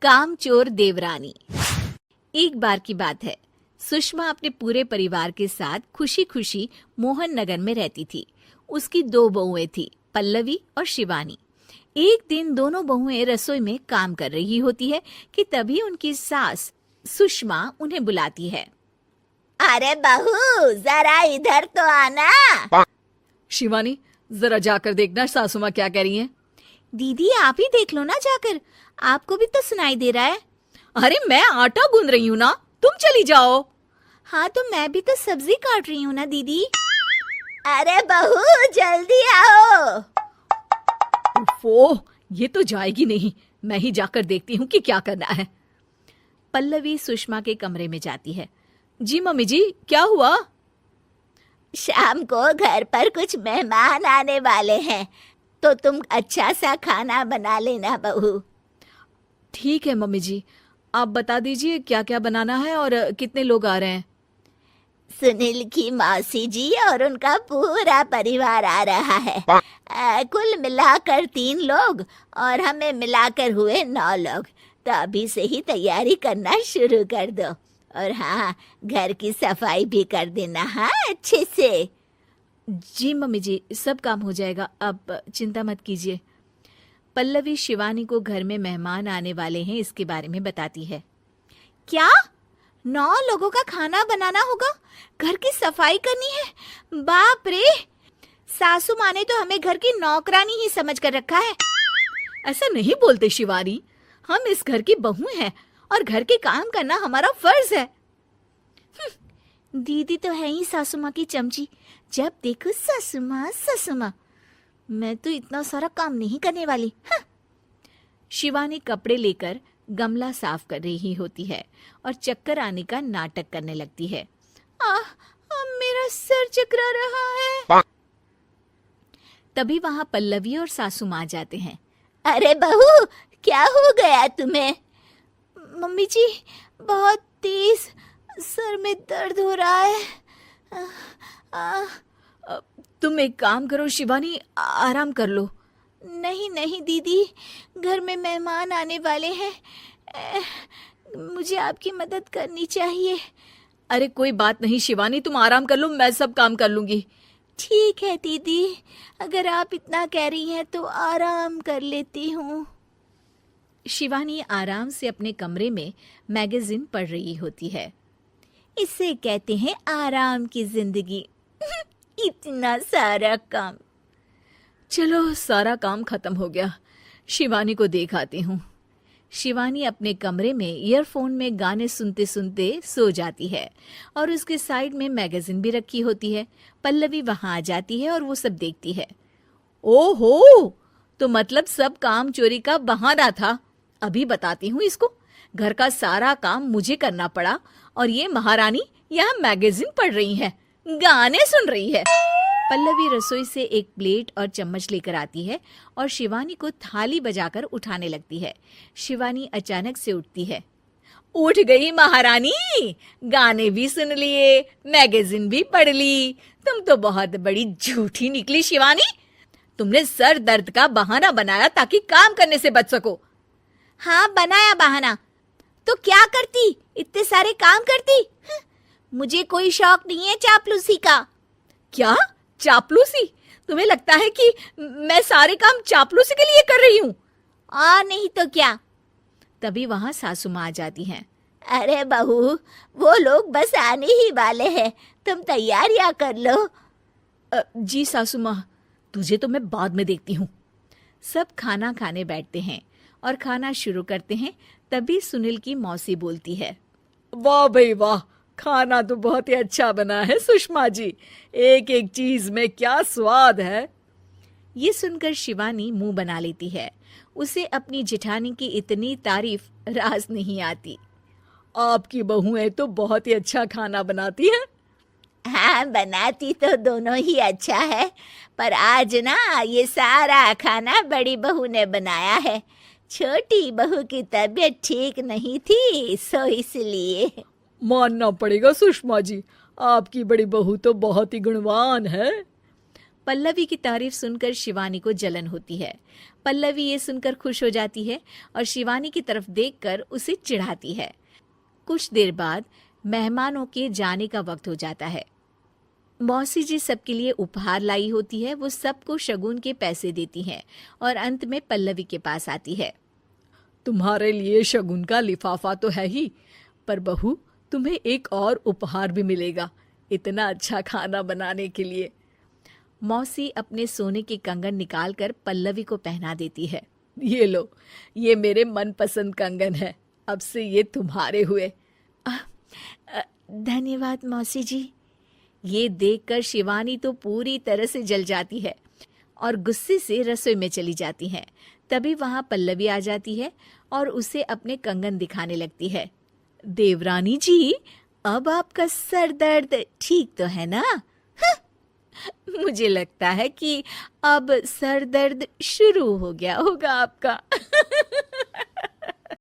कामचोर देवरानी। एक बार की बात है, सुषमा अपने पूरे परिवार के साथ खुशी खुशी मोहन नगर में रहती थी। उसकी 2 बहुएं थी, पल्लवी और शिवानी। एक दिन दोनों बहुएं रसोई में काम कर रही होती है कि तभी उनकी सास सुषमा उन्हें बुलाती है। अरे बहू, जरा इधर तो आना। शिवानी, जरा जाकर देखना सासू माँ क्या कह रही हैं। दीदी आप ही देख लो ना जाकर, आपको भी तो सुनाई दे रहा है। अरे मैं आटा गूंद रही हूँ ना, तुम चली जाओ। हाँ तो मैं भी तो सब्जी काट रही हूँ ना दीदी। अरे बहू जल्दी आओ। ओफो, ये तो जाएगी नहीं। मैं ही जाकर देखती हूँ कि क्या करना है। पल्लवी सुषमा के कमरे में जाती है। जी मम्मी जी, क्या हुआ? शाम को घर पर कुछ मेहमान आने वाले हैं, तो तुम अच्छा सा खाना बना लेना बहू। ठीक है मम्मी जी, आप बता दीजिए क्या क्या बनाना है और कितने लोग आ रहे हैं। सुनील की मौसी जी और उनका पूरा परिवार आ रहा है। कुल मिलाकर 3 लोग और हमें मिलाकर हुए 9 लोग। तो अभी से ही तैयारी करना शुरू कर दो। और हाँ, घर की सफाई भी कर देना, हाँ, अच्छे से। जी मम्मी जी, सब काम हो जाएगा, आप चिंता मत कीजिए। पल्लवी शिवानी को घर में मेहमान आने वाले हैं इसके बारे में बताती है। क्या 9 लोगों का खाना बनाना होगा, घर की सफाई करनी है? बाप रे, सासू माँ ने तो हमें घर की नौकरानी ही समझ कर रखा है। ऐसा नहीं बोलते शिवानी, हम इस घर की बहू हैं और घर के काम करना हमारा फर्ज है। दीदी तो है ही सासू माँ की चमची, जब देखो सासू माँ सासू माँ। मैं तो इतना सारा काम नहीं करने वाली। शिवानी कपड़े लेकर गमला साफ कर रही होती है और चक्कर आने का नाटक करने लगती है। मेरा सर चकरा रहा है। तभी वहां पल्लवी और सासू माँ जाते हैं। अरे बहू, क्या हो गया तुम्हें? मम्मी जी, बहुत तेज सर में दर्द हो रहा है। तुम एक काम करो शिवानी, आराम कर लो। नहीं नहीं दीदी, घर में मेहमान आने वाले हैं, मुझे आपकी मदद करनी चाहिए। अरे कोई बात नहीं शिवानी, तुम आराम कर लो, मैं सब काम कर लूंगी। ठीक है दीदी, अगर आप इतना कह रही हैं तो आराम कर लेती हूँ। शिवानी आराम से अपने कमरे में मैगजीन पढ़ रही होती है। इसे कहते हैं आराम की जिंदगी। इतना सारा काम। चलो सारा काम खत्म हो गया, शिवानी को देख आती हूँ। शिवानी अपने कमरे में ईयरफोन में गाने सुनते सुनते सो जाती है और उसके साइड में मैगजीन भी रखी होती है। पल्लवी वहां आ जाती है और वो सब देखती है। ओहो, तो मतलब सब काम चोरी का बहाना था। अभी बताती हूँ इसको। घर का सारा काम मुझे करना पड़ा और ये महारानी यहाँ मैगजीन पढ़ रही है, गाने सुन रही है। पल्लवी रसोई से एक प्लेट और चम्मच लेकर आती है और शिवानी को थाली बजाकर उठाने लगती है। शिवानी अचानक से उठती है। उठ गई महारानी, गाने भी सुन लिए, मैगजीन भी पढ़ ली। तुम तो बहुत बड़ी झूठी निकली शिवानी। तुमने सर दर्द का बहाना बनाया ताकि काम करने से बच सको। हाँ बनाया बहाना, तो क्या करती, इतने सारे काम करती। मुझे कोई शौक नहीं है चापलूसी का। क्या चापलूसी? तुम्हें लगता है कि मैं सारे काम चापलूसी के लिए कर रही हूँ? नहीं तो क्या। तभी वहां सासू माँ आ जाती हैं। अरे बहू, वो लोग बस आने ही वाले हैं, तुम तैयारियां कर लो। जी सासू माँ, तुझे तो मैं बाद में देखती हूँ। सब खाना खाने बैठते हैं और खाना शुरू करते हैं। तभी सुनील की मौसी बोलती है। वाह भाई वाह, खाना तो बहुत ही अच्छा बना है सुषमा जी, एक एक चीज में क्या स्वाद है। ये सुनकर शिवानी मुंह बना लेती है। उसे अपनी जेठानी की इतनी तारीफ रास नहीं आती। आपकी बहुएं तो बहुत ही अच्छा खाना बनाती हैं। हाँ, बनाती तो दोनों ही अच्छा है, पर आज ना ये सारा खाना बड़ी बहू ने बनाया है। छोटी बहू की तबीयत ठीक नहीं थी, सो इसलिए। मानना पड़ेगा सुषमा जी, आपकी बड़ी बहू तो बहुत ही गुणवान है। पल्लवी की तारीफ सुनकर शिवानी को जलन होती है। पल्लवी ये सुनकर खुश हो जाती है और शिवानी की तरफ देखकर उसे चिढ़ाती है। कुछ देर बाद मेहमानों के जाने का वक्त हो जाता है। मौसी जी सबके लिए उपहार लाई होती है। वो सबको शगुन के पैसे देती हैं और अंत में पल्लवी के पास आती है। तुम्हारे लिए शगुन का लिफाफा तो है ही, पर बहू तुम्हें एक और उपहार भी मिलेगा इतना अच्छा खाना बनाने के लिए। मौसी अपने सोने के कंगन निकालकर पल्लवी को पहना देती है। ये लो, ये मेरे मनपसंद कंगन है, अब से ये तुम्हारे हुए। धन्यवाद मौसी जी। ये देखकर शिवानी तो पूरी तरह से जल जाती है और गुस्से से रसोई में चली जाती है। तभी वहां पल्लवी आ जाती है और उसे अपने कंगन दिखाने लगती है। देवरानी जी, अब आपका सर दर्द ठीक तो है ना? मुझे लगता है कि अब सर दर्द शुरू हो गया होगा आपका।